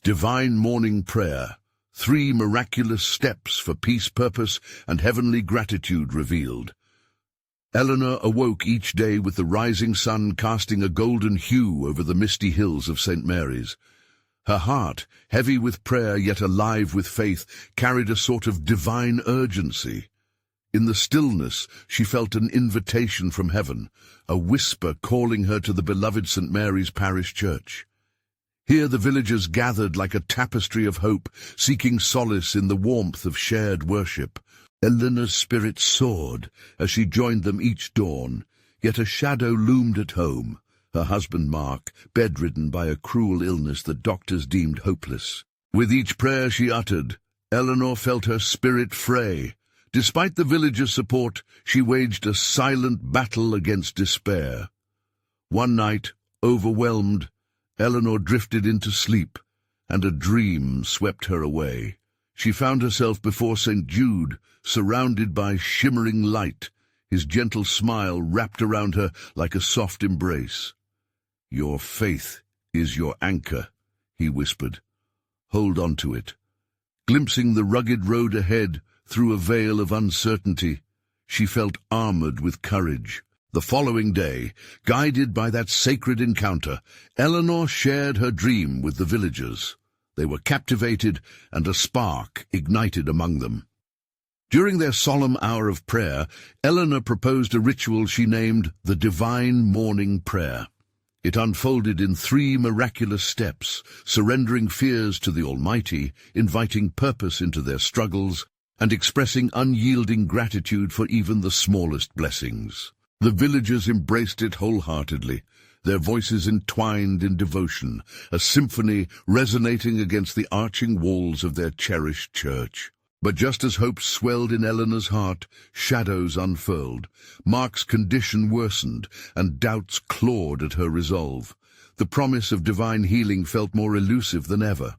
Divine Morning Prayer, 3 miraculous steps for peace, purpose, and heavenly gratitude revealed. Eleanor awoke each day with the rising sun casting a golden hue over the misty hills of St. Mary's. Her heart, heavy with prayer yet alive with faith, carried a sort of divine urgency. In the stillness, she felt an invitation from heaven, a whisper calling her to the beloved St. Mary's Parish Church. Here the villagers gathered like a tapestry of hope, seeking solace in the warmth of shared worship. Eleanor's spirit soared as she joined them each dawn, yet a shadow loomed at home, her husband Mark, bedridden by a cruel illness that doctors deemed hopeless. With each prayer she uttered, Eleanor felt her spirit fray. Despite the villagers' support, she waged a silent battle against despair. One night, overwhelmed, Eleanor drifted into sleep, and a dream swept her away. She found herself before St. Jude, surrounded by shimmering light, his gentle smile wrapped around her like a soft embrace. "Your faith is your anchor," he whispered. "Hold on to it." Glimpsing the rugged road ahead through a veil of uncertainty, she felt armored with courage. The following day, guided by that sacred encounter, Eleanor shared her dream with the villagers. They were captivated, and a spark ignited among them. During their solemn hour of prayer, Eleanor proposed a ritual she named the Divine Morning Prayer. It unfolded in 3 miraculous steps, surrendering fears to the Almighty, inviting purpose into their struggles, and expressing unyielding gratitude for even the smallest blessings. The villagers embraced it wholeheartedly, their voices entwined in devotion, a symphony resonating against the arching walls of their cherished church. But just as hope swelled in Eleanor's heart, shadows unfurled. Mark's condition worsened, and doubts clawed at her resolve. The promise of divine healing felt more elusive than ever.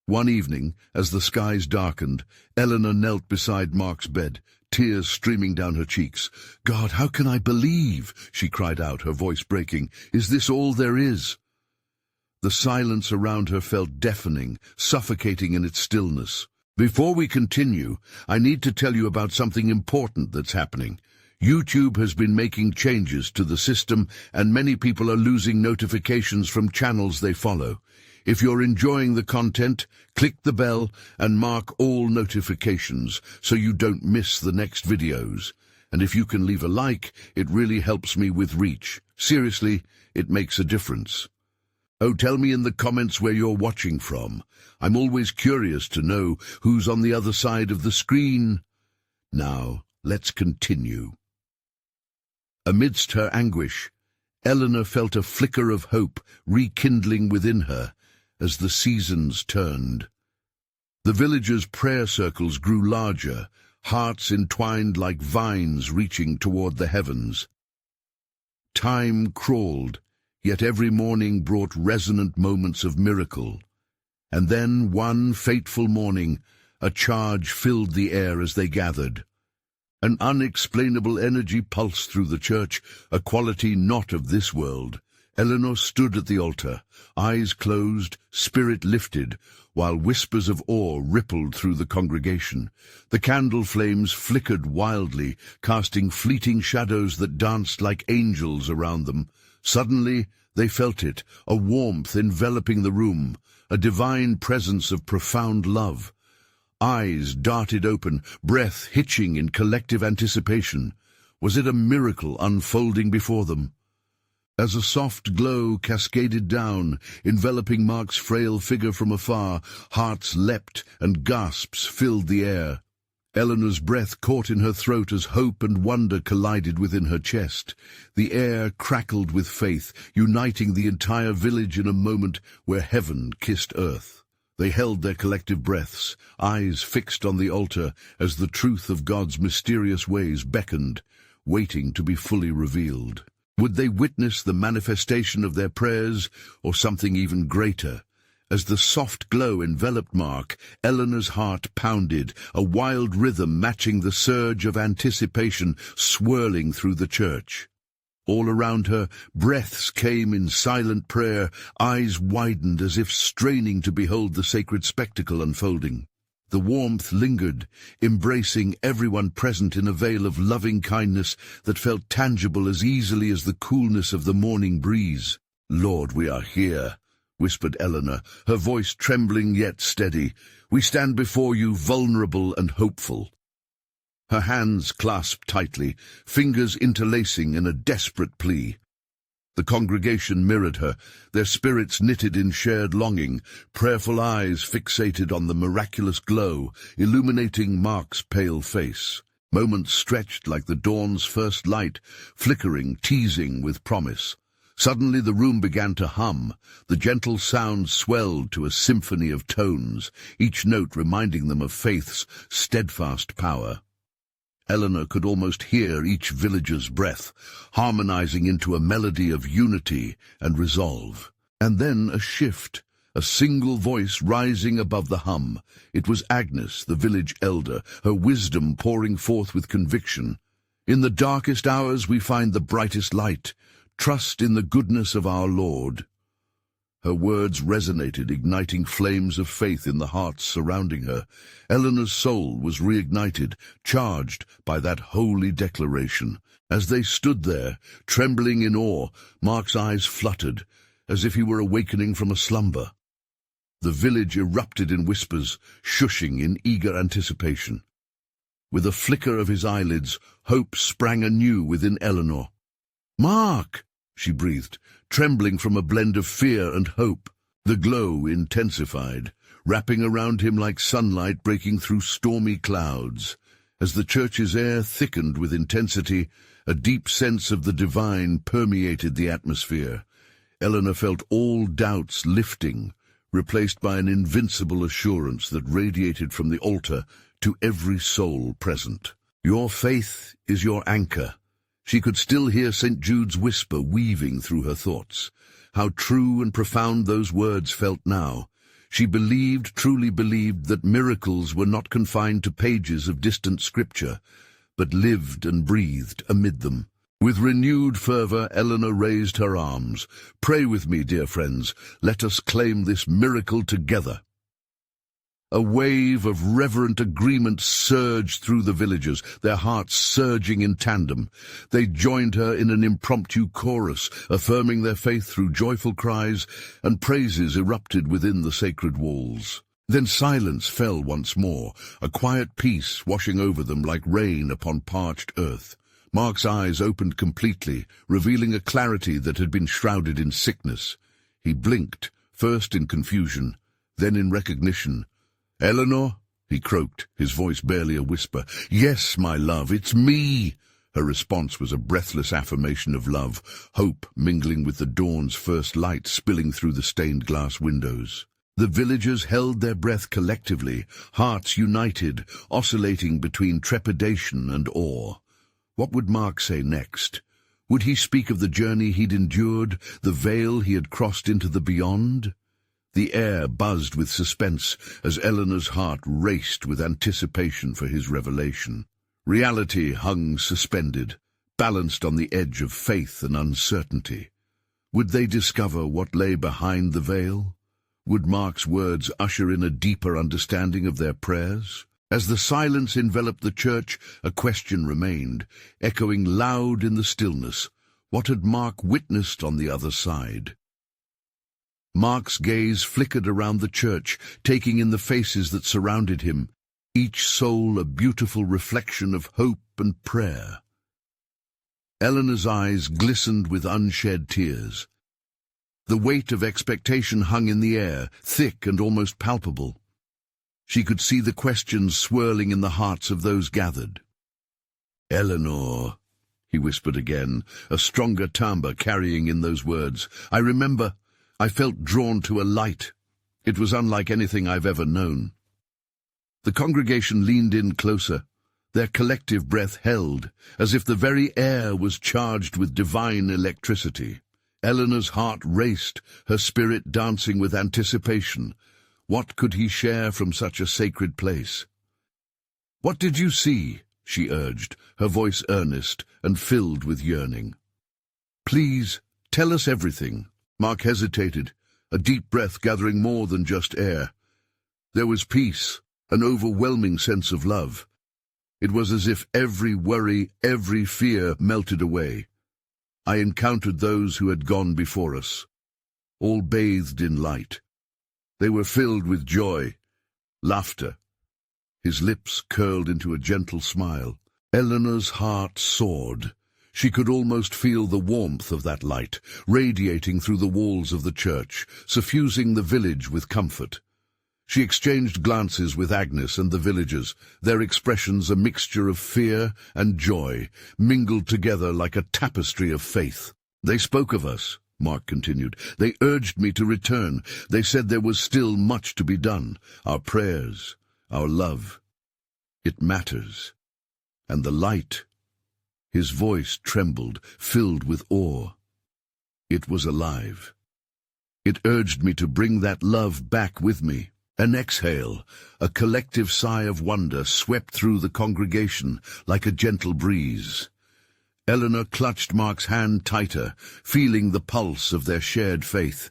One evening, as the skies darkened, Eleanor knelt beside Mark's bed, tears streaming down her cheeks. "God, how can I believe?" she cried out, her voice breaking. "Is this all there is?" The silence around her felt deafening, suffocating in its stillness. Before we continue, I need to tell you about something important that's happening. YouTube has been making changes to the system, and many people are losing notifications from channels they follow. If you're enjoying the content, click the bell and mark all notifications so you don't miss the next videos. And if you can leave a like, it really helps me with reach. Seriously, it makes a difference. Oh, tell me in the comments where you're watching from. I'm always curious to know who's on the other side of the screen. Now, let's continue. Amidst her anguish, Eleanor felt a flicker of hope rekindling within her as the seasons turned. The villagers' prayer circles grew larger, hearts entwined like vines reaching toward the heavens. Time crawled, yet every morning brought resonant moments of miracle. And then, one fateful morning, a charge filled the air as they gathered. An unexplainable energy pulsed through the church, a quality not of this world. Eleanor stood at the altar, eyes closed, spirit lifted, while whispers of awe rippled through the congregation. The candle flames flickered wildly, casting fleeting shadows that danced like angels around them. Suddenly, they felt it, a warmth enveloping the room, a divine presence of profound love. Eyes darted open, breath hitching in collective anticipation. Was it a miracle unfolding before them? As a soft glow cascaded down, enveloping Mark's frail figure from afar, hearts leapt and gasps filled the air. Eleanor's breath caught in her throat as hope and wonder collided within her chest. The air crackled with faith, uniting the entire village in a moment where heaven kissed earth. They held their collective breaths, eyes fixed on the altar as the truth of God's mysterious ways beckoned, waiting to be fully revealed. Would they witness the manifestation of their prayers, or something even greater? As the soft glow enveloped Mark, Eleanor's heart pounded, a wild rhythm matching the surge of anticipation swirling through the church. All around her, breaths came in silent prayer, eyes widened as if straining to behold the sacred spectacle unfolding. The warmth lingered, embracing everyone present in a veil of loving kindness that felt tangible as easily as the coolness of the morning breeze. "Lord, we are here," whispered Eleanor, her voice trembling yet steady. "We stand before you vulnerable and hopeful." Her hands clasped tightly, fingers interlacing in a desperate plea. The congregation mirrored her, their spirits knitted in shared longing, prayerful eyes fixated on the miraculous glow, illuminating Mark's pale face. Moments stretched like the dawn's first light, flickering, teasing with promise. Suddenly the room began to hum. The gentle sound swelled to a symphony of tones, each note reminding them of faith's steadfast power. Eleanor could almost hear each villager's breath, harmonizing into a melody of unity and resolve. And then a shift, a single voice rising above the hum. It was Agnes, the village elder, her wisdom pouring forth with conviction. "In the darkest hours we find the brightest light. Trust in the goodness of our Lord." Her words resonated, igniting flames of faith in the hearts surrounding her. Eleanor's soul was reignited, charged by that holy declaration. As they stood there, trembling in awe, Mark's eyes fluttered, as if he were awakening from a slumber. The village erupted in whispers, shushing in eager anticipation. With a flicker of his eyelids, hope sprang anew within Eleanor. "Mark!" she breathed, trembling from a blend of fear and hope. The glow intensified, wrapping around him like sunlight breaking through stormy clouds. As the church's air thickened with intensity, a deep sense of the divine permeated the atmosphere. Eleanor felt all doubts lifting, replaced by an invincible assurance that radiated from the altar to every soul present. "Your faith is your anchor." She could still hear St. Jude's whisper weaving through her thoughts. How true and profound those words felt now. She believed, truly believed, that miracles were not confined to pages of distant scripture, but lived and breathed amid them. With renewed fervor, Eleanor raised her arms. "Pray with me, dear friends. Let us claim this miracle together." A wave of reverent agreement surged through the villagers, their hearts surging in tandem. They joined her in an impromptu chorus, affirming their faith through joyful cries, and praises erupted within the sacred walls. Then silence fell once more, a quiet peace washing over them like rain upon parched earth. Mark's eyes opened completely, revealing a clarity that had been shrouded in sickness. He blinked, first in confusion, then in recognition. "Eleanor?" he croaked, his voice barely a whisper. "Yes, my love, it's me." Her response was a breathless affirmation of love, hope mingling with the dawn's first light spilling through the stained glass windows. The villagers held their breath collectively, hearts united, oscillating between trepidation and awe. What would Mark say next? Would he speak of the journey he'd endured, the veil he had crossed into the beyond? The air buzzed with suspense as Eleanor's heart raced with anticipation for his revelation. Reality hung suspended, balanced on the edge of faith and uncertainty. Would they discover what lay behind the veil? Would Mark's words usher in a deeper understanding of their prayers? As the silence enveloped the church, a question remained, echoing loud in the stillness. What had Mark witnessed on the other side? Mark's gaze flickered around the church, taking in the faces that surrounded him, each soul a beautiful reflection of hope and prayer. Eleanor's eyes glistened with unshed tears. The weight of expectation hung in the air, thick and almost palpable. She could see the questions swirling in the hearts of those gathered. "Eleanor," he whispered again, a stronger timbre carrying in those words. I felt drawn to a light. It was unlike anything I've ever known." The congregation leaned in closer, their collective breath held, as if the very air was charged with divine electricity. Eleanor's heart raced, her spirit dancing with anticipation. What could he share from such a sacred place? "What did you see?" she urged, her voice earnest and filled with yearning. Please, tell us everything. Mark hesitated, a deep breath gathering more than just air. There was peace, an overwhelming sense of love. It was as if every worry, every fear melted away. I encountered those who had gone before us, all bathed in light. They were filled with joy, laughter. His lips curled into a gentle smile. Eleanor's heart soared. She could almost feel the warmth of that light, radiating through the walls of the church, suffusing the village with comfort. She exchanged glances with Agnes and the villagers, their expressions a mixture of fear and joy, mingled together like a tapestry of faith. They spoke of us, Mark continued. They urged me to return. They said there was still much to be done. Our prayers, our love. It matters. And the light. His voice trembled, filled with awe. It was alive. It urged me to bring that love back with me. An exhale, a collective sigh of wonder swept through the congregation like a gentle breeze. Eleanor clutched Mark's hand tighter, feeling the pulse of their shared faith.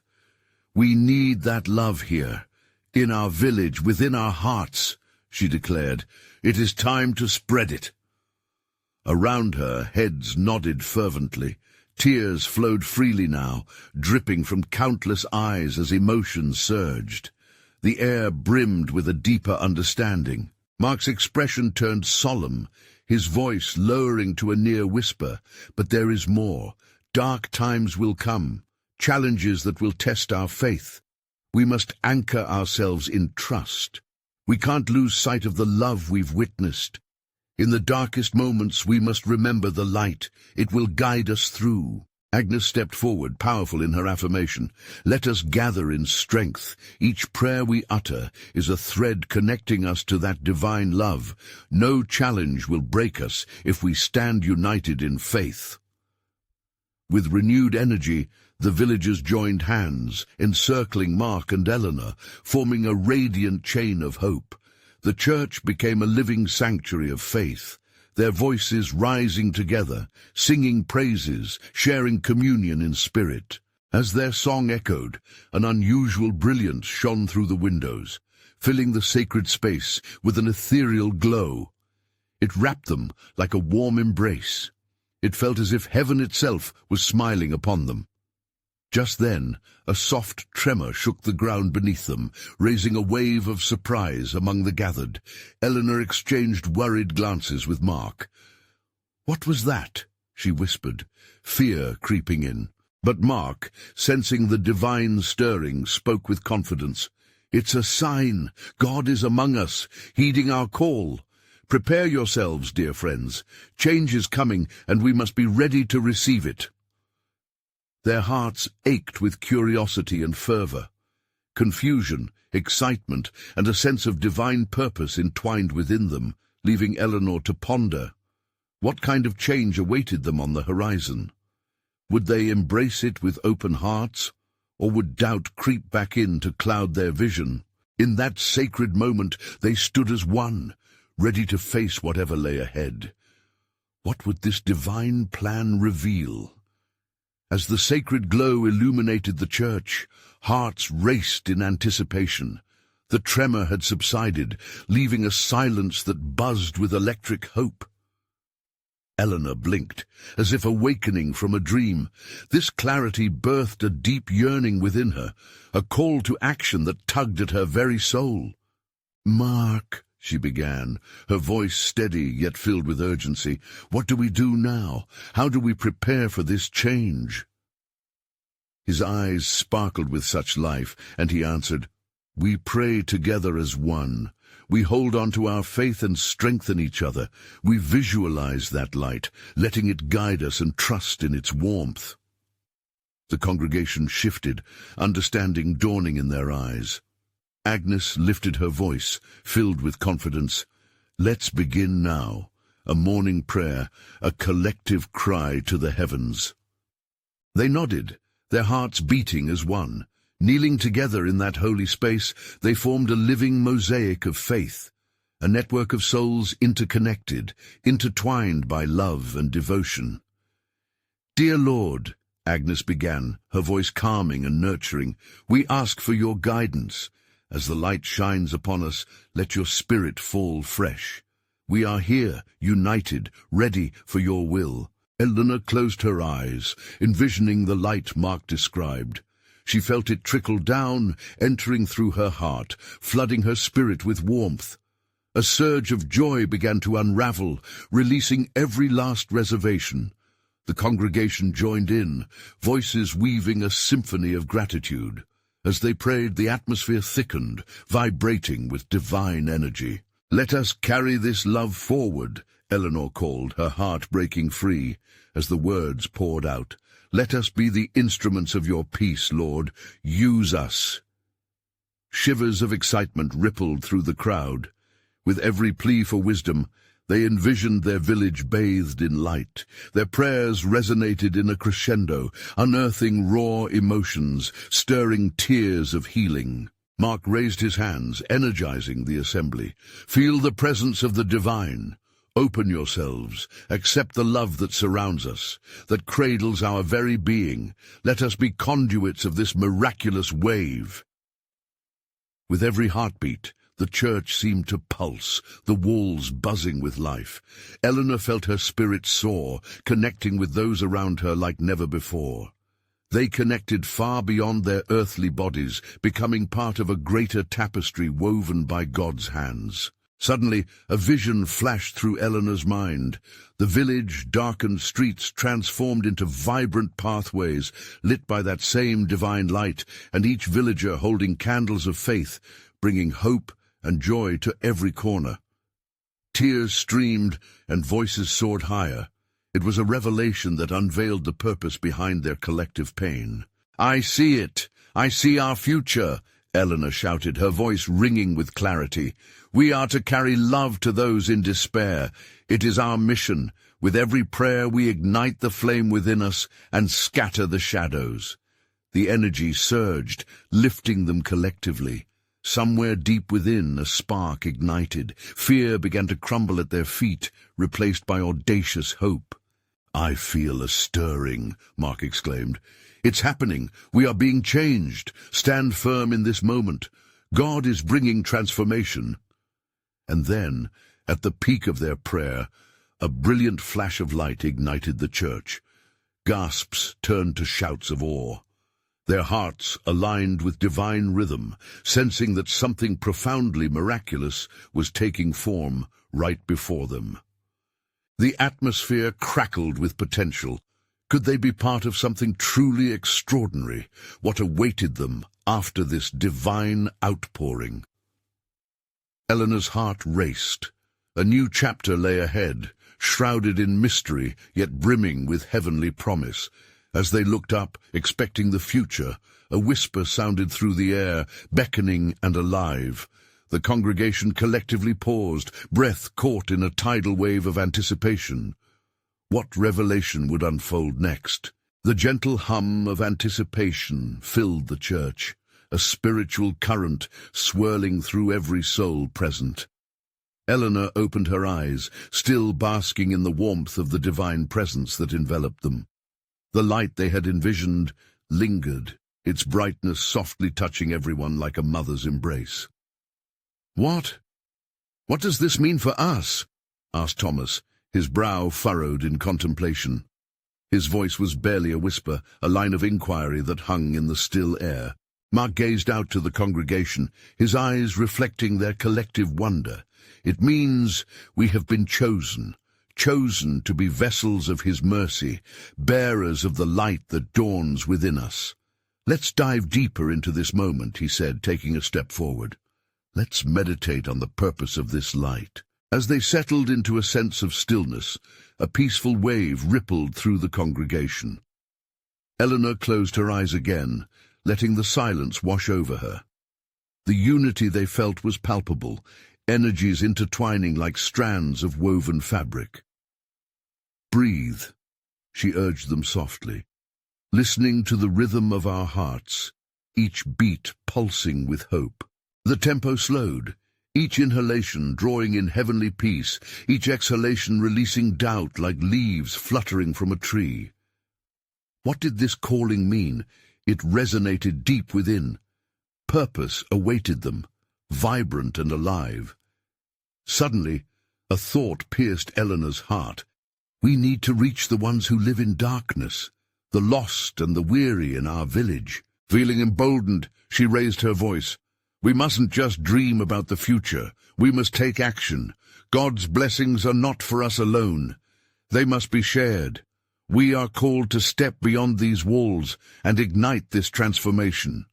We need that love here, in our village, within our hearts, she declared. It is time to spread it. Around her, heads nodded fervently. Tears flowed freely now, dripping from countless eyes as emotions surged. The air brimmed with a deeper understanding. Mark's expression turned solemn, his voice lowering to a near whisper. But there is more. Dark times will come, challenges that will test our faith. We must anchor ourselves in trust. We can't lose sight of the love we've witnessed. In the darkest moments, we must remember the light. It will guide us through. Agnes stepped forward, powerful in her affirmation. Let us gather in strength. Each prayer we utter is a thread connecting us to that divine love. No challenge will break us if we stand united in faith. With renewed energy, the villagers joined hands, encircling Mark and Eleanor, forming a radiant chain of hope. The church became a living sanctuary of faith, their voices rising together, singing praises, sharing communion in spirit. As their song echoed, an unusual brilliance shone through the windows, filling the sacred space with an ethereal glow. It wrapped them like a warm embrace. It felt as if heaven itself was smiling upon them. Just then, a soft tremor shook the ground beneath them, raising a wave of surprise among the gathered. Eleanor exchanged worried glances with Mark. "What was that?" she whispered, fear creeping in. But Mark, sensing the divine stirring, spoke with confidence. "It's a sign. God is among us, heeding our call. Prepare yourselves, dear friends. Change is coming, and we must be ready to receive it." Their hearts ached with curiosity and fervor. Confusion, excitement, and a sense of divine purpose entwined within them, leaving Eleanor to ponder. What kind of change awaited them on the horizon? Would they embrace it with open hearts, or would doubt creep back in to cloud their vision? In that sacred moment, they stood as one, ready to face whatever lay ahead. What would this divine plan reveal? As the sacred glow illuminated the church, hearts raced in anticipation. The tremor had subsided, leaving a silence that buzzed with electric hope. Eleanor blinked, as if awakening from a dream. This clarity birthed a deep yearning within her, a call to action that tugged at her very soul. "Mark," she began, her voice steady yet filled with urgency. "What do we do now? How do we prepare for this change?" His eyes sparkled with such life, and he answered, "We pray together as one. We hold on to our faith and strengthen each other. We visualize that light, letting it guide us and trust in its warmth." The congregation shifted, understanding dawning in their eyes. Agnes lifted her voice, filled with confidence. "Let's begin now. A morning prayer, a collective cry to the heavens." They nodded, their hearts beating as one. Kneeling together in that holy space, they formed a living mosaic of faith, a network of souls interconnected, intertwined by love and devotion. "Dear Lord," Agnes began, her voice calming and nurturing. "We ask for your guidance. As the light shines upon us, let your spirit fall fresh. We are here, united, ready for your will." Eleanor closed her eyes, envisioning the light Mark described. She felt it trickle down, entering through her heart, flooding her spirit with warmth. A surge of joy began to unravel, releasing every last reservation. The congregation joined in, voices weaving a symphony of gratitude. As they prayed, the atmosphere thickened, vibrating with divine energy. "Let us carry this love forward," Eleanor called, her heart breaking free as the words poured out. "Let us be the instruments of your peace, Lord. Use us." Shivers of excitement rippled through the crowd. With every plea for wisdom, they envisioned their village bathed in light. Their prayers resonated in a crescendo, unearthing raw emotions, stirring tears of healing. Mark raised his hands, energizing the assembly. "Feel the presence of the divine. Open yourselves. Accept the love that surrounds us, that cradles our very being. Let us be conduits of this miraculous wave." With every heartbeat, the church seemed to pulse, the walls buzzing with life. Eleanor felt her spirit soar, connecting with those around her like never before. They connected far beyond their earthly bodies, becoming part of a greater tapestry woven by God's hands. Suddenly, a vision flashed through Eleanor's mind. The village, darkened streets transformed into vibrant pathways, lit by that same divine light, and each villager holding candles of faith, bringing hope and joy to every corner. Tears streamed and voices soared higher. It was a revelation that unveiled the purpose behind their collective pain. "I see it! I see our future!" Eleanor shouted, her voice ringing with clarity. "We are to carry love to those in despair. It is our mission. With every prayer we ignite the flame within us and scatter the shadows." The energy surged, lifting them collectively. Somewhere deep within, a spark ignited. Fear began to crumble at their feet, replaced by audacious hope. "I feel a stirring," Mark exclaimed. "It's happening. We are being changed. Stand firm in this moment. God is bringing transformation." And then, at the peak of their prayer, a brilliant flash of light ignited the church. Gasps turned to shouts of awe. Their hearts aligned with divine rhythm, sensing that something profoundly miraculous was taking form right before them. The atmosphere crackled with potential. Could they be part of something truly extraordinary? What awaited them after this divine outpouring? Eleanor's heart raced. A new chapter lay ahead, shrouded in mystery, yet brimming with heavenly promise. As they looked up, expecting the future, a whisper sounded through the air, beckoning and alive. The congregation collectively paused, breath caught in a tidal wave of anticipation. What revelation would unfold next? The gentle hum of anticipation filled the church, a spiritual current swirling through every soul present. Eleanor opened her eyes, still basking in the warmth of the divine presence that enveloped them. The light they had envisioned lingered, its brightness softly touching everyone like a mother's embrace. "What does this mean for us?" asked Thomas, his brow furrowed in contemplation. His voice was barely a whisper, a line of inquiry that hung in the still air. Mark gazed out to the congregation, his eyes reflecting their collective wonder. "It means we have been chosen to be vessels of his mercy, bearers of the light that dawns within us." "Let's dive deeper into this moment," he said, taking a step forward. "Let's meditate on the purpose of this light." As they settled into a sense of stillness, a peaceful wave rippled through the congregation. Eleanor closed her eyes again, letting the silence wash over her. The unity they felt was palpable, energies intertwining like strands of woven fabric. "Breathe," she urged them softly, listening to the rhythm of our hearts, each beat pulsing with hope. The tempo slowed, each inhalation drawing in heavenly peace, each exhalation releasing doubt like leaves fluttering from a tree. What did this calling mean? It resonated deep within. Purpose awaited them, vibrant and alive. Suddenly, a thought pierced Eleanor's heart. We need to reach the ones who live in darkness, the lost and the weary in our village. Feeling emboldened, she raised her voice. We mustn't just dream about the future. We must take action. God's blessings are not for us alone. They must be shared. We are called to step beyond these walls and ignite this transformation.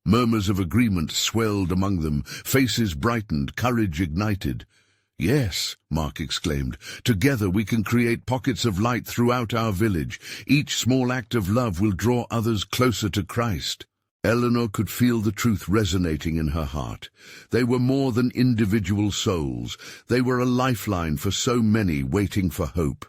Murmurs of agreement swelled among them. Faces brightened, courage ignited. Yes, Mark exclaimed, together we can create pockets of light throughout our village. Each small act of love will draw others closer to Christ. Eleanor could feel the truth resonating in her heart. They were more than individual souls. They were a lifeline for so many waiting for hope.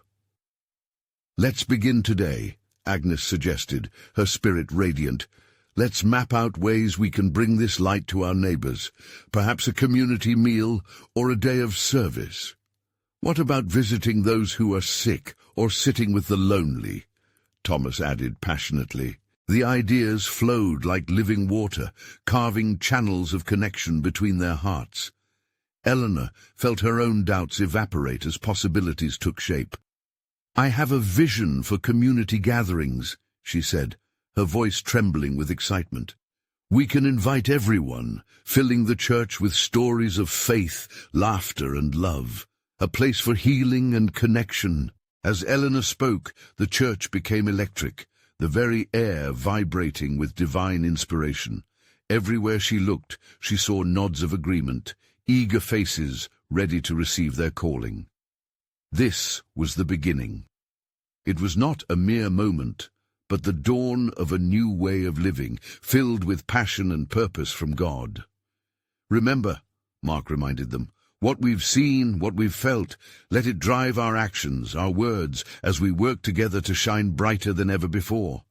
Let's begin today, Agnes suggested, her spirit radiant. Let's map out ways we can bring this light to our neighbors, perhaps a community meal or a day of service. What about visiting those who are sick or sitting with the lonely? Thomas added passionately. The ideas flowed like living water, carving channels of connection between their hearts. Eleanor felt her own doubts evaporate as possibilities took shape. I have a vision for community gatherings, she said, her voice trembling with excitement. We can invite everyone, filling the church with stories of faith, laughter and love, a place for healing and connection. As Eleanor spoke, the church became electric, the very air vibrating with divine inspiration. Everywhere she looked, she saw nods of agreement, eager faces ready to receive their calling. This was the beginning. It was not a mere moment, but the dawn of a new way of living, filled with passion and purpose from God. Remember, Mark reminded them, what we've seen, what we've felt, let it drive our actions, our words, as we work together to shine brighter than ever before.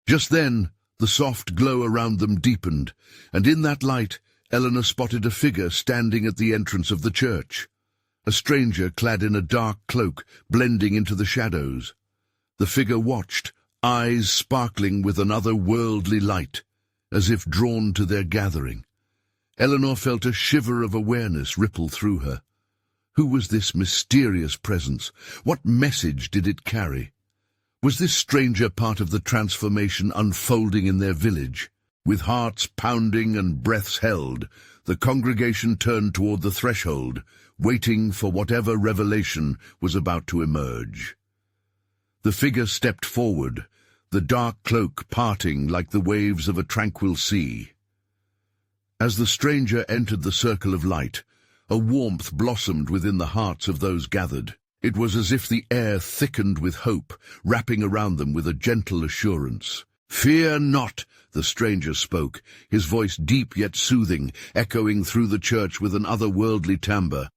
Just then, the soft glow around them deepened, and in that light, Eleanor spotted a figure standing at the entrance of the church. A stranger clad in a dark cloak, blending into the shadows. The figure watched, eyes sparkling with an otherworldly light, as if drawn to their gathering. Eleanor felt a shiver of awareness ripple through her. Who was this mysterious presence? What message did it carry? Was this stranger part of the transformation unfolding in their village? With hearts pounding and breaths held, the congregation turned toward the threshold, waiting for whatever revelation was about to emerge. The figure stepped forward, the dark cloak parting like the waves of a tranquil sea. As the stranger entered the circle of light, a warmth blossomed within the hearts of those gathered. It was as if the air thickened with hope, wrapping around them with a gentle assurance. "Fear not," the stranger spoke, his voice deep yet soothing, echoing through the church with an otherworldly timbre.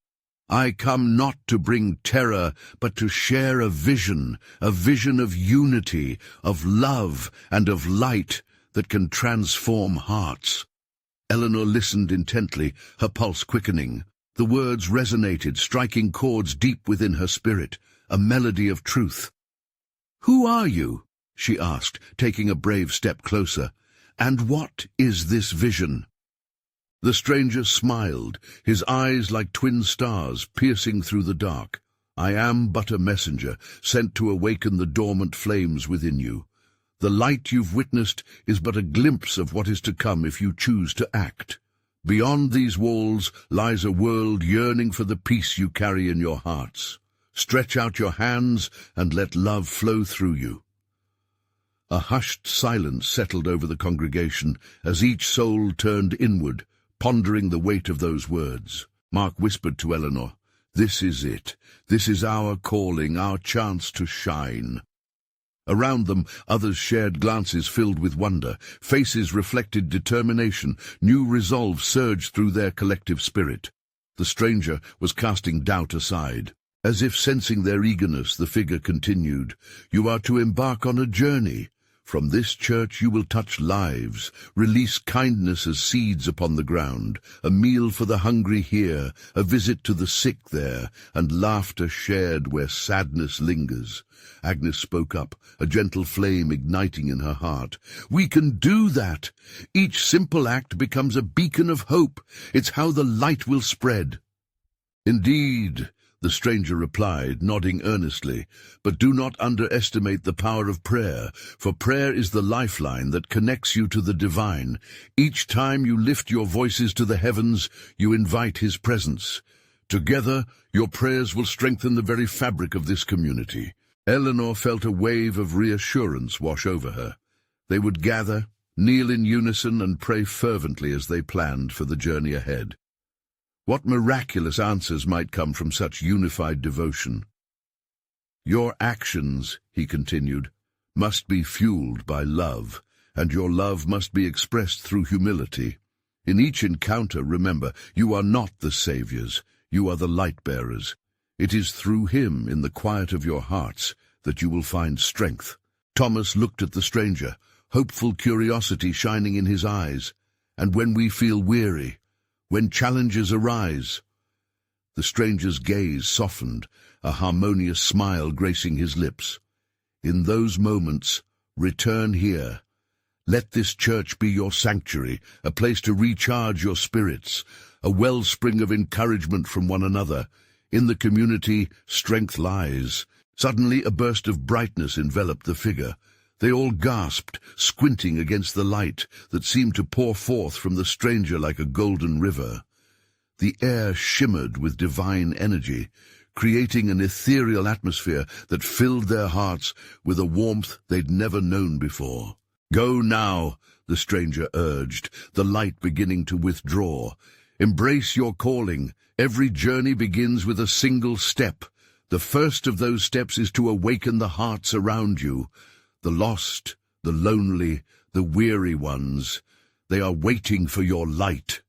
"I come not to bring terror, but to share a vision of unity, of love, and of light that can transform hearts." Eleanor listened intently, her pulse quickening. The words resonated, striking chords deep within her spirit, a melody of truth. "Who are you?" she asked, taking a brave step closer. "And what is this vision?" The stranger smiled, his eyes like twin stars piercing through the dark. "I am but a messenger, sent to awaken the dormant flames within you. The light you've witnessed is but a glimpse of what is to come if you choose to act. Beyond these walls lies a world yearning for the peace you carry in your hearts. Stretch out your hands and let love flow through you." A hushed silence settled over the congregation as each soul turned inward, pondering the weight of those words. Mark whispered to Eleanor, "This is it. This is our calling, our chance to shine." Around them, others shared glances filled with wonder. Faces reflected determination. New resolve surged through their collective spirit. The stranger was casting doubt aside. As if sensing their eagerness, the figure continued, "You are to embark on a journey, From this church you will touch lives, release kindness as seeds upon the ground, a meal for the hungry here, a visit to the sick there, and laughter shared where sadness lingers. Agnes spoke up, a gentle flame igniting in her heart. We can do that! Each simple act becomes a beacon of hope. It's how the light will spread. Indeed, the stranger replied, nodding earnestly, but do not underestimate the power of prayer, for prayer is the lifeline that connects you to the divine. Each time you lift your voices to the heavens, you invite his presence. Together, your prayers will strengthen the very fabric of this community. Eleanor felt a wave of reassurance wash over her. They would gather, kneel in unison, and pray fervently as they planned for the journey ahead. What miraculous answers might come from such unified devotion? Your actions, he continued, must be fueled by love, and your love must be expressed through humility. In each encounter, remember, you are not the saviors, you are the light-bearers. It is through him, in the quiet of your hearts, that you will find strength. Thomas looked at the stranger, hopeful curiosity shining in his eyes. And when we feel weary, when challenges arise, the stranger's gaze softened, a harmonious smile gracing his lips. In those moments, return here. Let this church be your sanctuary, a place to recharge your spirits, a wellspring of encouragement from one another. In the community, strength lies. Suddenly, a burst of brightness enveloped the figure. They all gasped, squinting against the light that seemed to pour forth from the stranger like a golden river. The air shimmered with divine energy, creating an ethereal atmosphere that filled their hearts with a warmth they'd never known before. Go now, the stranger urged, the light beginning to withdraw. Embrace your calling. Every journey begins with a single step. The first of those steps is to awaken the hearts around you. The lost, the lonely, the weary ones. They are waiting for your light.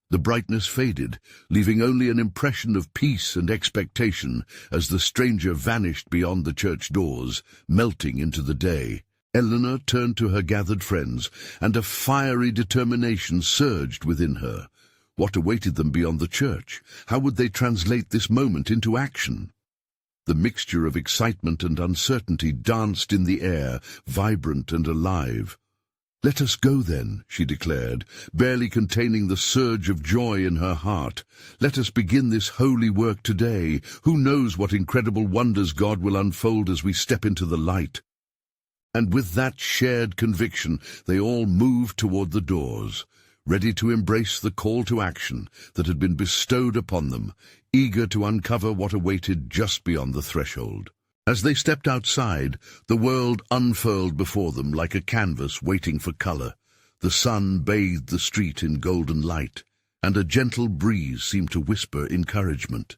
The brightness faded, leaving only an impression of peace and expectation as the stranger vanished beyond the church doors, melting into the day. Eleanor turned to her gathered friends, and a fiery determination surged within her. What awaited them beyond the church? How would they translate this moment into action? The mixture of excitement and uncertainty danced in the air, vibrant and alive. Let us go then, she declared, barely containing the surge of joy in her heart. Let us begin this holy work today. Who knows what incredible wonders God will unfold as we step into the light? And with that shared conviction, they all moved toward the doors, ready to embrace the call to action that had been bestowed upon them, eager to uncover what awaited just beyond the threshold. As they stepped outside, the world unfurled before them like a canvas waiting for color. The sun bathed the street in golden light, and a gentle breeze seemed to whisper encouragement.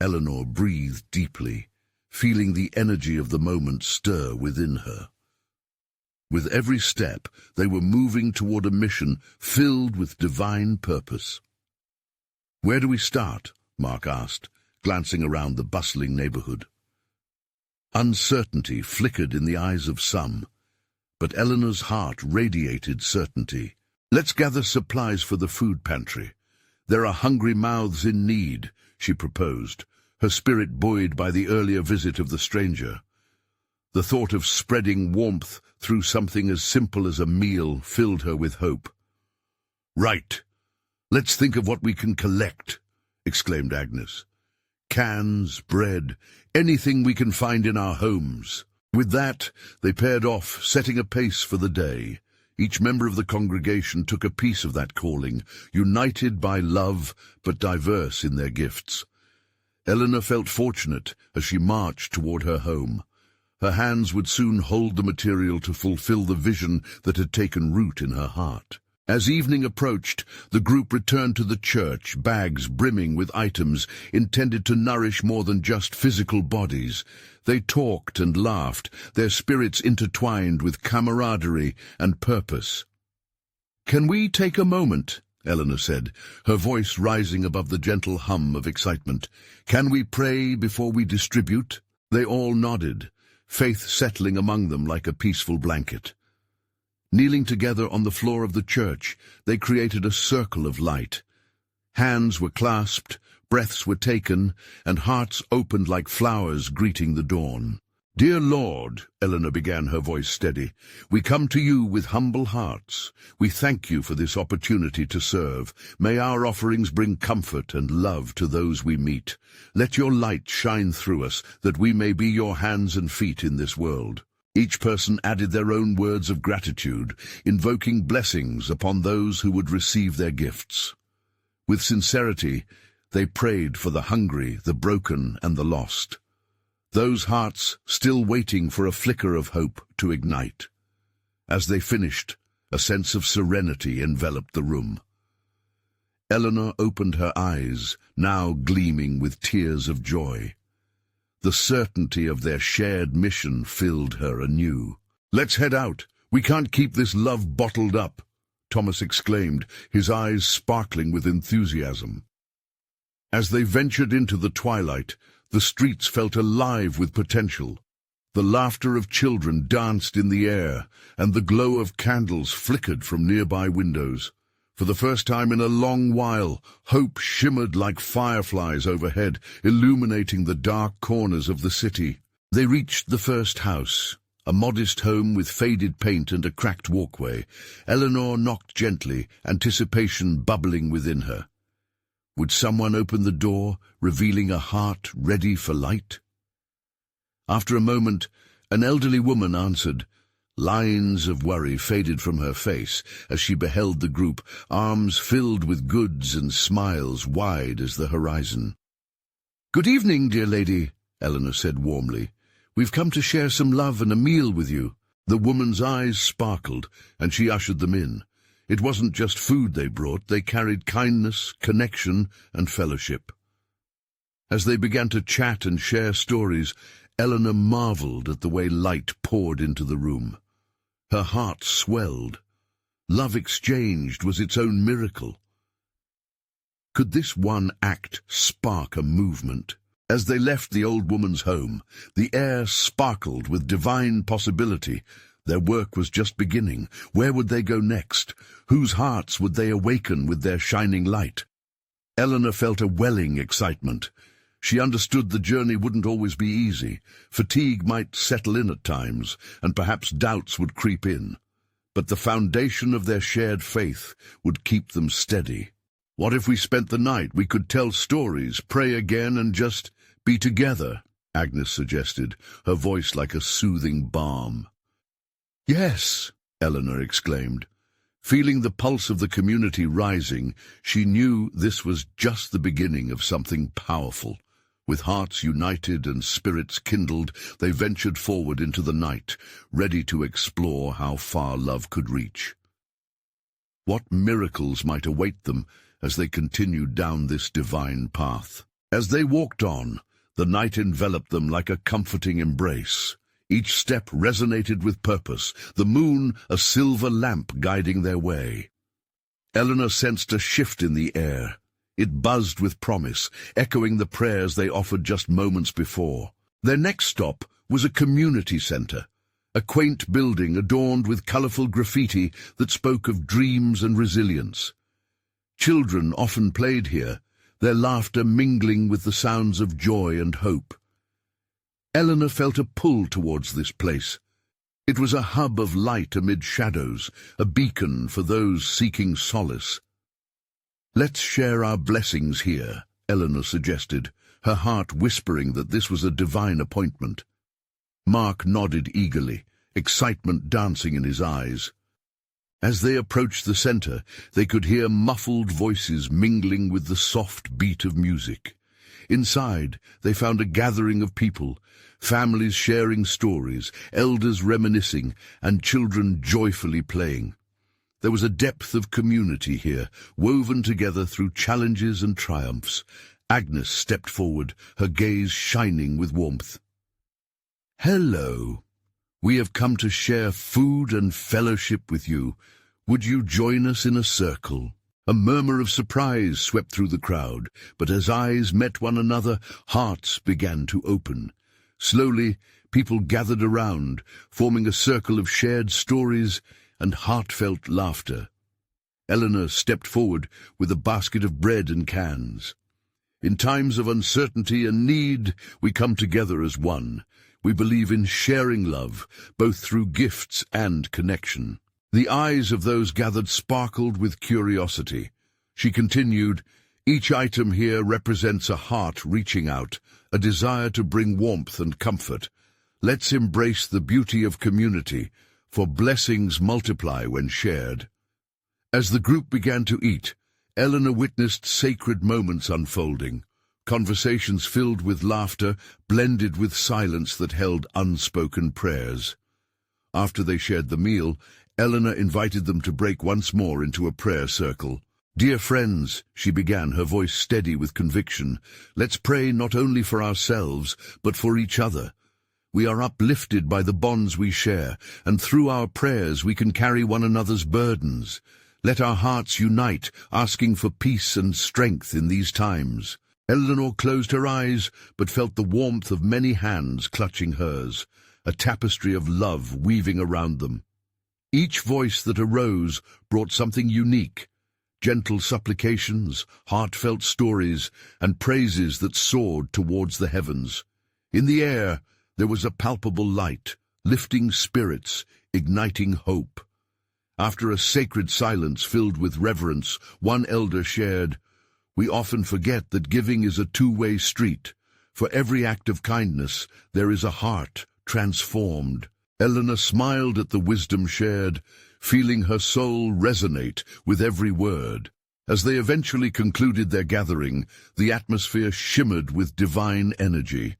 Eleanor breathed deeply, feeling the energy of the moment stir within her. With every step, they were moving toward a mission filled with divine purpose. "Where do we start?" Mark asked, glancing around the bustling neighborhood. Uncertainty flickered in the eyes of some, but Eleanor's heart radiated certainty. "Let's gather supplies for the food pantry. There are hungry mouths in need," she proposed, her spirit buoyed by the earlier visit of the stranger. The thought of spreading warmth through something as simple as a meal filled her with hope. "Right. Let's think of what we can collect," exclaimed Agnes. "Cans, bread, anything we can find in our homes." With that, they paired off, setting a pace for the day. Each member of the congregation took a piece of that calling, united by love but diverse in their gifts. Eleanor felt fortunate as she marched toward her home. Her hands would soon hold the material to fulfill the vision that had taken root in her heart. As evening approached, the group returned to the church, bags brimming with items intended to nourish more than just physical bodies. They talked and laughed, their spirits intertwined with camaraderie and purpose. "Can we take a moment?" Eleanor said, her voice rising above the gentle hum of excitement. "Can we pray before we distribute?" They all nodded, faith settling among them like a peaceful blanket. Kneeling together on the floor of the church, they created a circle of light. Hands were clasped, breaths were taken, and hearts opened like flowers greeting the dawn. "Dear Lord," Eleanor began, her voice steady, "we come to you with humble hearts. We thank you for this opportunity to serve. May our offerings bring comfort and love to those we meet. Let your light shine through us, that we may be your hands and feet in this world." Each person added their own words of gratitude, invoking blessings upon those who would receive their gifts. With sincerity, they prayed for the hungry, the broken, and the lost. Those hearts still waiting for a flicker of hope to ignite. As they finished, a sense of serenity enveloped the room. Eleanor opened her eyes, now gleaming with tears of joy. The certainty of their shared mission filled her anew. "Let's head out. We can't keep this love bottled up," Thomas exclaimed, his eyes sparkling with enthusiasm. As they ventured into the twilight, the streets felt alive with potential. The laughter of children danced in the air, and the glow of candles flickered from nearby windows. For the first time in a long while, hope shimmered like fireflies overhead, illuminating the dark corners of the city. They reached the first house, a modest home with faded paint and a cracked walkway. Eleanor knocked gently, anticipation bubbling within her. Would someone open the door, revealing a heart ready for light? After a moment, an elderly woman answered. Lines of worry faded from her face as she beheld the group, arms filled with goods and smiles wide as the horizon. "Good evening, dear lady," Eleanor said warmly. "We've come to share some love and a meal with you." The woman's eyes sparkled, and she ushered them in. It wasn't just food they brought, they carried kindness, connection, and fellowship. As they began to chat and share stories, Eleanor marveled at the way light poured into the room. Her heart swelled. Love exchanged was its own miracle. Could this one act spark a movement? As they left the old woman's home, the air sparkled with divine possibility. Their work was just beginning. Where would they go next? Whose hearts would they awaken with their shining light? Eleanor felt a welling excitement. She understood the journey wouldn't always be easy. Fatigue might settle in at times, and perhaps doubts would creep in. But the foundation of their shared faith would keep them steady. "What if we spent the night? We could tell stories, pray again, and just be together," Agnes suggested, her voice like a soothing balm. "Yes," Eleanor exclaimed. Feeling the pulse of the community rising, she knew this was just the beginning of something powerful. With hearts united and spirits kindled, they ventured forward into the night, ready to explore how far love could reach. What miracles might await them as they continued down this divine path? As they walked on, the night enveloped them like a comforting embrace. Each step resonated with purpose, the moon a silver lamp guiding their way. Eleanor sensed a shift in the air. It buzzed with promise, echoing the prayers they offered just moments before. Their next stop was a community center, a quaint building adorned with colorful graffiti that spoke of dreams and resilience. Children often played here, their laughter mingling with the sounds of joy and hope. Eleanor felt a pull towards this place. It was a hub of light amid shadows, a beacon for those seeking solace. "Let's share our blessings here," Eleanor suggested, her heart whispering that this was a divine appointment. Mark nodded eagerly, excitement dancing in his eyes. As they approached the center, they could hear muffled voices mingling with the soft beat of music. Inside, they found a gathering of people, families sharing stories, elders reminiscing, and children joyfully playing. There was a depth of community here, woven together through challenges and triumphs. Agnes stepped forward, her gaze shining with warmth. "Hello. We have come to share food and fellowship with you. Would you join us in a circle?" A murmur of surprise swept through the crowd, but as eyes met one another, hearts began to open. Slowly, People gathered around, forming a circle of shared stories and heartfelt laughter. Eleanor stepped forward with a basket of bread and cans. In times of uncertainty and need, we come together as one. We believe in sharing love, both through gifts and connection. The eyes of those gathered sparkled with curiosity. She continued, "Each item here represents a heart reaching out, a desire to bring warmth and comfort. Let's embrace the beauty of community, for blessings multiply when shared." As the group began to eat, Eleanor witnessed sacred moments unfolding. Conversations filled with laughter blended with silence that held unspoken prayers. After they shared the meal, Eleanor invited them to break once more into a prayer circle. "Dear friends," she began, her voice steady with conviction, "let's pray not only for ourselves, but for each other. We are uplifted by the bonds we share, and through our prayers we can carry one another's burdens. Let our hearts unite, asking for peace and strength in these times." Eleanor closed her eyes, but felt the warmth of many hands clutching hers, a tapestry of love weaving around them. Each voice that arose brought something unique: gentle supplications, heartfelt stories, and praises that soared towards the heavens. In the air, there was a palpable light, lifting spirits, igniting hope. After a sacred silence filled with reverence, one elder shared, "We often forget that giving is a two-way street. For every act of kindness, there is a heart transformed." Eleanor smiled at the wisdom shared, feeling her soul resonate with every word. As they eventually concluded their gathering, the atmosphere shimmered with divine energy.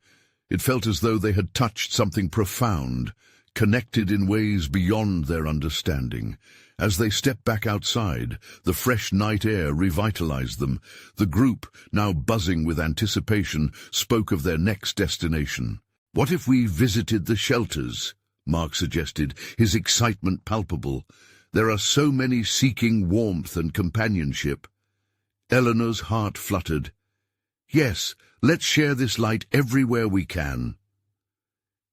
It felt as though they had touched something profound, connected in ways beyond their understanding. As they stepped back outside, the fresh night air revitalized them. The group, now buzzing with anticipation, spoke of their next destination. "What if we visited the shelters?" Mark suggested, his excitement palpable. "There are so many seeking warmth and companionship." Eleanor's heart fluttered. "Yes, let's share this light everywhere we can."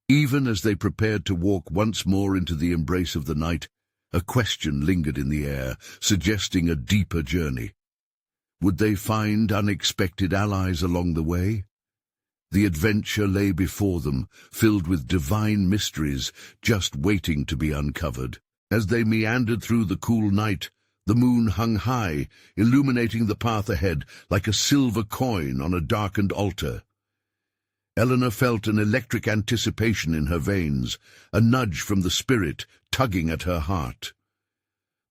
Even as they prepared to walk once more into the embrace of the night, a question lingered in the air, suggesting a deeper journey. Would they find unexpected allies along the way? The adventure lay before them, filled with divine mysteries, just waiting to be uncovered. As they meandered through the cool night, the moon hung high, illuminating the path ahead like a silver coin on a darkened altar. Eleanor felt an electric anticipation in her veins, a nudge from the spirit tugging at her heart.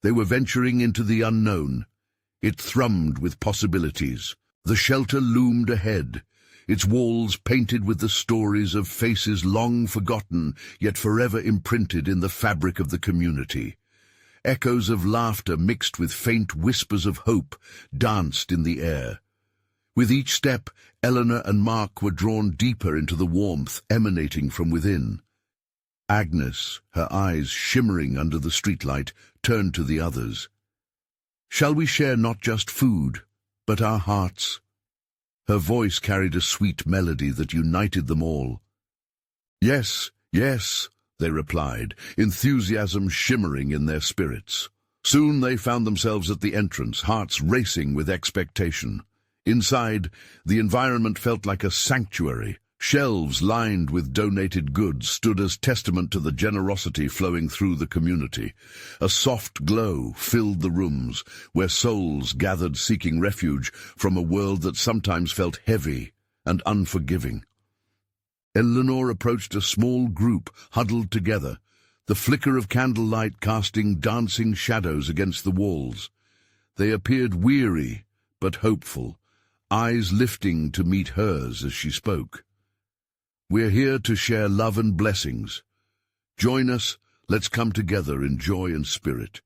They were venturing into the unknown. It thrummed with possibilities. The shelter loomed ahead, its walls painted with the stories of faces long forgotten, yet forever imprinted in the fabric of the community. Echoes of laughter mixed with faint whispers of hope danced in the air. With each step, Eleanor and Mark were drawn deeper into the warmth emanating from within. Agnes, her eyes shimmering under the streetlight, turned to the others. "Shall we share not just food, but our hearts?" Her voice carried a sweet melody that united them all. "Yes, yes," they replied, enthusiasm shimmering in their spirits. Soon they found themselves at the entrance, hearts racing with expectation. Inside, the environment felt like a sanctuary. Shelves lined with donated goods stood as testament to the generosity flowing through the community. A soft glow filled the rooms, where souls gathered seeking refuge from a world that sometimes felt heavy and unforgiving. Eleanor approached a small group huddled together, the flicker of candlelight casting dancing shadows against the walls. They appeared weary but hopeful, eyes lifting to meet hers as she spoke. "We're here to share love and blessings. Join us, let's come together in joy and spirit.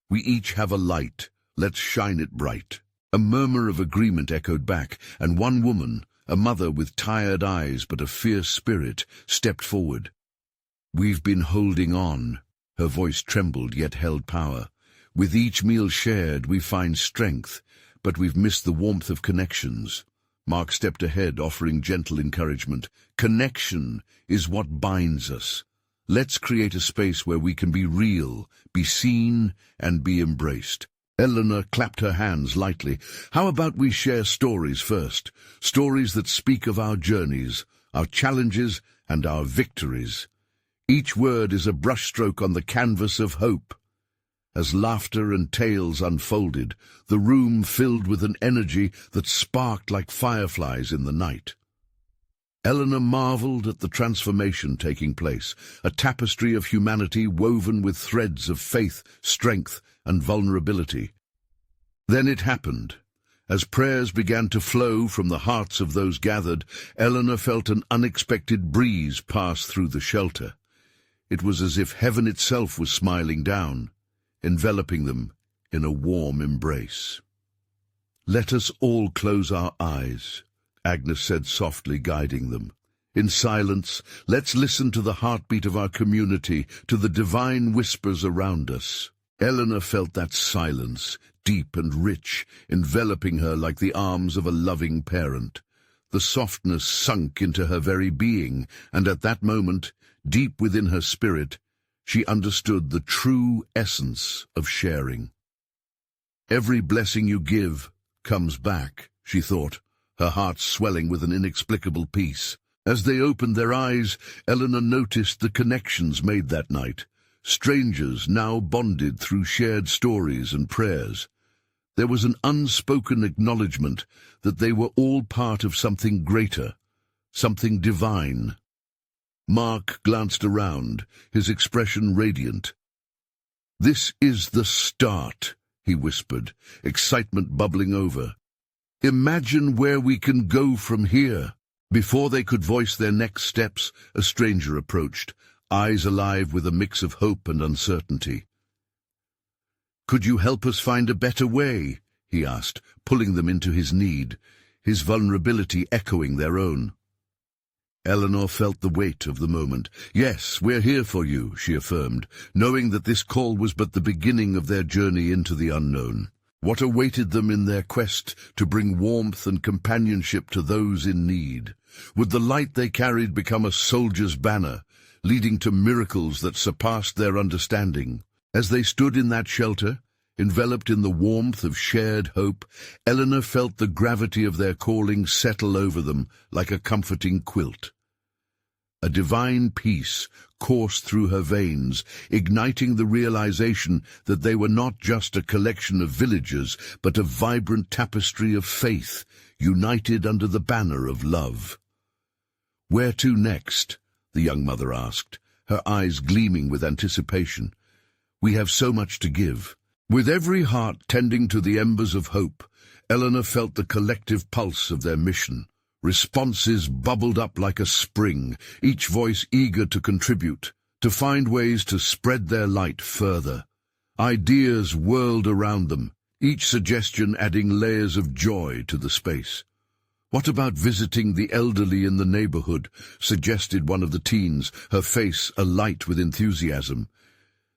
We each have a light, let's shine it bright." A murmur of agreement echoed back, and one woman, a mother with tired eyes but a fierce spirit, stepped forward. "We've been holding on." Her voice trembled yet held power. "With each meal shared, we find strength, but we've missed the warmth of connections. Mark stepped ahead, offering gentle encouragement. Connection is what binds us. Let's create a space where we can be real, be seen, and be embraced. Eleanor clapped her hands lightly. How about we share stories first? Stories that speak of our journeys, our challenges, and our victories. Each word is a brushstroke on the canvas of hope. As laughter and tales unfolded, the room filled with an energy that sparked like fireflies in the night. Eleanor marveled at the transformation taking place, a tapestry of humanity woven with threads of faith, strength, and vulnerability. Then it happened. As prayers began to flow from the hearts of those gathered, Eleanor felt an unexpected breeze pass through the shelter. It was as if heaven itself was smiling down, enveloping them in a warm embrace. "Let us all close our eyes," Agnes said softly, guiding them. "In silence, let's listen to the heartbeat of our community, to the divine whispers around us." Eleanor felt that silence, deep and rich, enveloping her like the arms of a loving parent. The softness sunk into her very being, and at that moment, deep within her spirit, she understood the true essence of sharing. "Every blessing you give comes back," she thought, her heart swelling with an inexplicable peace. As they opened their eyes, Eleanor noticed the connections made that night. Strangers now bonded through shared stories and prayers. There was an unspoken acknowledgement that they were all part of something greater, something divine. Mark glanced around, his expression radiant. "This is the start," he whispered, excitement bubbling over. "Imagine where we can go from here." Before they could voice their next steps, a stranger approached, eyes alive with a mix of hope and uncertainty. "Could you help us find a better way?" he asked, pulling them into his need, his vulnerability echoing their own. Eleanor felt the weight of the moment. "Yes, we're here for you," she affirmed, knowing that this call was but the beginning of their journey into the unknown. What awaited them in their quest to bring warmth and companionship to those in need? Would the light they carried become a soldier's banner, leading to miracles that surpassed their understanding? As they stood in that shelter, enveloped in the warmth of shared hope, Eleanor felt the gravity of their calling settle over them like a comforting quilt. A divine peace coursed through her veins, igniting the realization that they were not just a collection of villagers, but a vibrant tapestry of faith, united under the banner of love. "Where to next?" the young mother asked, her eyes gleaming with anticipation. "We have so much to give." With every heart tending to the embers of hope, Eleanor felt the collective pulse of their mission. Responses bubbled up like a spring, each voice eager to contribute, to find ways to spread their light further. Ideas whirled around them, each suggestion adding layers of joy to the space. "What about visiting the elderly in the neighborhood?" suggested one of the teens, her face alight with enthusiasm.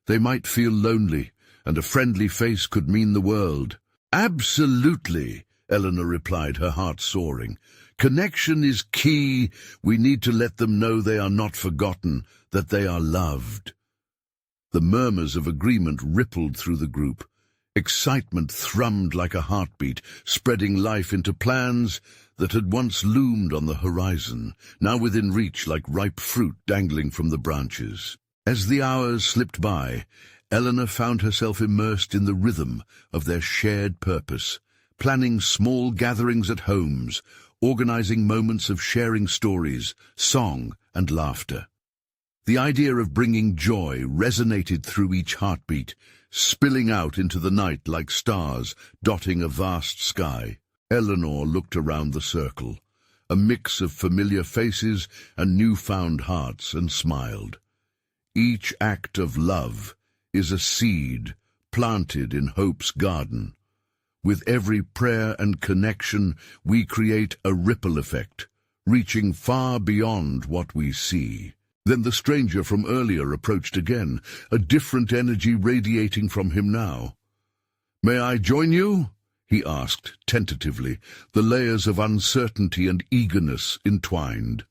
"They might feel lonely, and a friendly face could mean the world." "Absolutely," Eleanor replied, her heart soaring. "Connection is key. We need to let them know they are not forgotten, that they are loved." The murmurs of agreement rippled through the group. Excitement thrummed like a heartbeat, spreading life into plans that had once loomed on the horizon, now within reach like ripe fruit dangling from the branches. As the hours slipped by, Eleanor found herself immersed in the rhythm of their shared purpose, planning small gatherings at homes, organizing moments of sharing stories, song, and laughter. The idea of bringing joy resonated through each heartbeat, spilling out into the night like stars dotting a vast sky. Eleanor looked around the circle, a mix of familiar faces and newfound hearts, and smiled. Each act of love is a seed planted in hope's garden. With every prayer and connection, we create a ripple effect, reaching far beyond what we see. Then the stranger from earlier approached again, a different energy radiating from him now. "May I join you?" he asked, tentatively, the layers of uncertainty and eagerness entwined.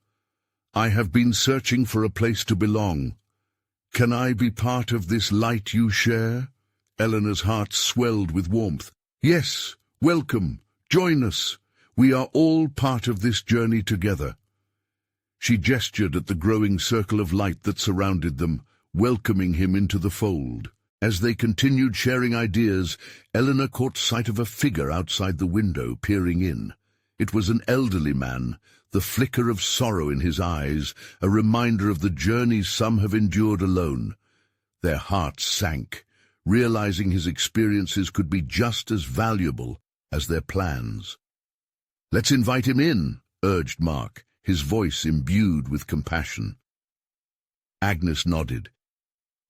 "I have been searching for a place to belong. Can I be part of this light you share?" Eleanor's heart swelled with warmth. "Yes, welcome, join us. We are all part of this journey together." She gestured at the growing circle of light that surrounded them, welcoming him into the fold. As they continued sharing ideas, Eleanor caught sight of a figure outside the window, peering in. It was an elderly man, the flicker of sorrow in his eyes, a reminder of the journeys some have endured alone. Their hearts sank, realizing his experiences could be just as valuable as their plans. "Let's invite him in," urged Mark, his voice imbued with compassion. Agnes nodded.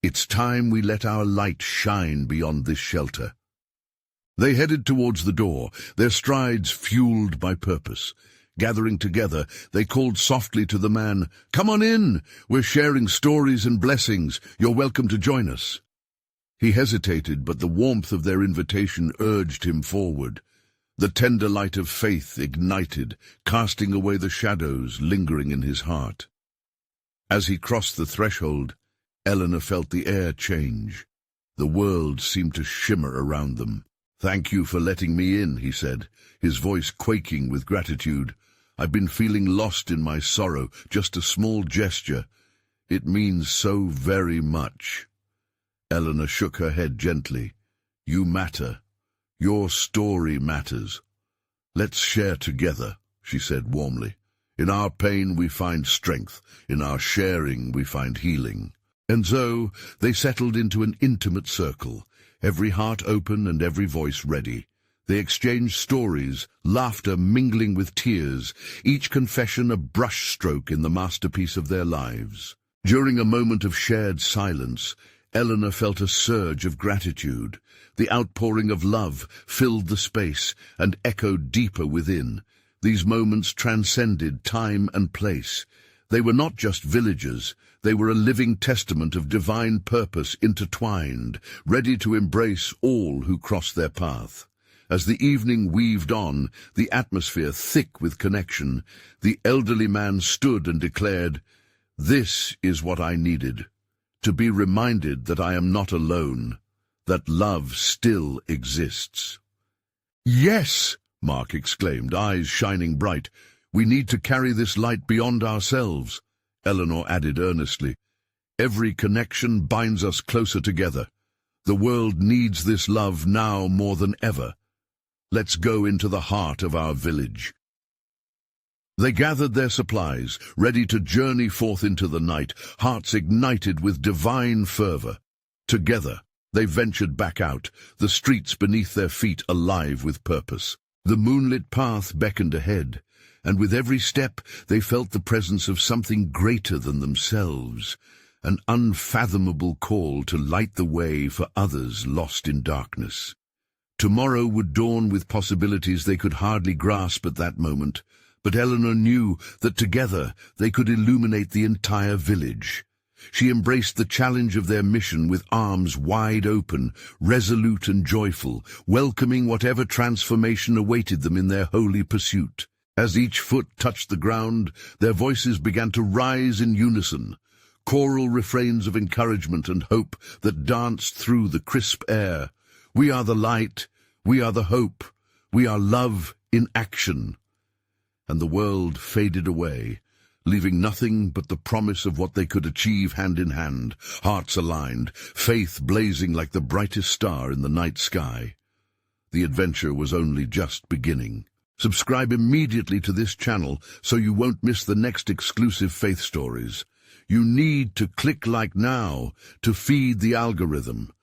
"It's time we let our light shine beyond this shelter." They headed towards the door, their strides fueled by purpose. Gathering together, they called softly to the man, "Come on in! We're sharing stories and blessings. You're welcome to join us." He hesitated, but the warmth of their invitation urged him forward. The tender light of faith ignited, casting away the shadows lingering in his heart. As he crossed the threshold, Eleanor felt the air change. The world seemed to shimmer around them. "Thank you for letting me in," he said, his voice quaking with gratitude. "I've been feeling lost in my sorrow, just a small gesture. It means so very much." Eleanor shook her head gently. "You matter. Your story matters. Let's share together," she said warmly. "In our pain we find strength. In our sharing we find healing." And so they settled into an intimate circle, every heart open and every voice ready. They exchanged stories, laughter mingling with tears, each confession a brushstroke in the masterpiece of their lives. During a moment of shared silence, Eleanor felt a surge of gratitude. The outpouring of love filled the space and echoed deeper within. These moments transcended time and place. They were not just villagers, they were a living testament of divine purpose intertwined, ready to embrace all who crossed their path. As the evening weaved on, the atmosphere thick with connection, the elderly man stood and declared, "This is what I needed, to be reminded that I am not alone, that love still exists." "Yes!" Mark exclaimed, eyes shining bright. "We need to carry this light beyond ourselves," Eleanor added earnestly. "Every connection binds us closer together. The world needs this love now more than ever. Let's go into the heart of our village." They gathered their supplies, ready to journey forth into the night, hearts ignited with divine fervor. Together, they ventured back out, the streets beneath their feet alive with purpose. The moonlit path beckoned ahead, and with every step they felt the presence of something greater than themselves, an unfathomable call to light the way for others lost in darkness. Tomorrow would dawn with possibilities they could hardly grasp at that moment, but Eleanor knew that together they could illuminate the entire village. She embraced the challenge of their mission with arms wide open, resolute and joyful, welcoming whatever transformation awaited them in their holy pursuit. As each foot touched the ground, their voices began to rise in unison, choral refrains of encouragement and hope that danced through the crisp air. "We are the light, we are the hope, we are love in action." And the world faded away, leaving nothing but the promise of what they could achieve hand in hand, hearts aligned, faith blazing like the brightest star in the night sky. The adventure was only just beginning. Subscribe immediately to this channel so you won't miss the next exclusive faith stories. You need to click like now to feed the algorithm.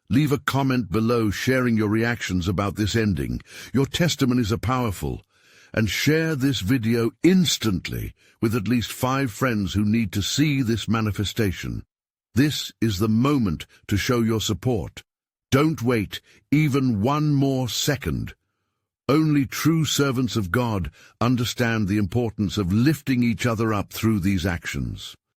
Leave a comment below sharing your reactions about this ending. Your testimonies are powerful. And share this video instantly with at least 5 friends who need to see this manifestation. This is the moment to show your support. Don't wait even one more second. Only true servants of God understand the importance of lifting each other up through these actions.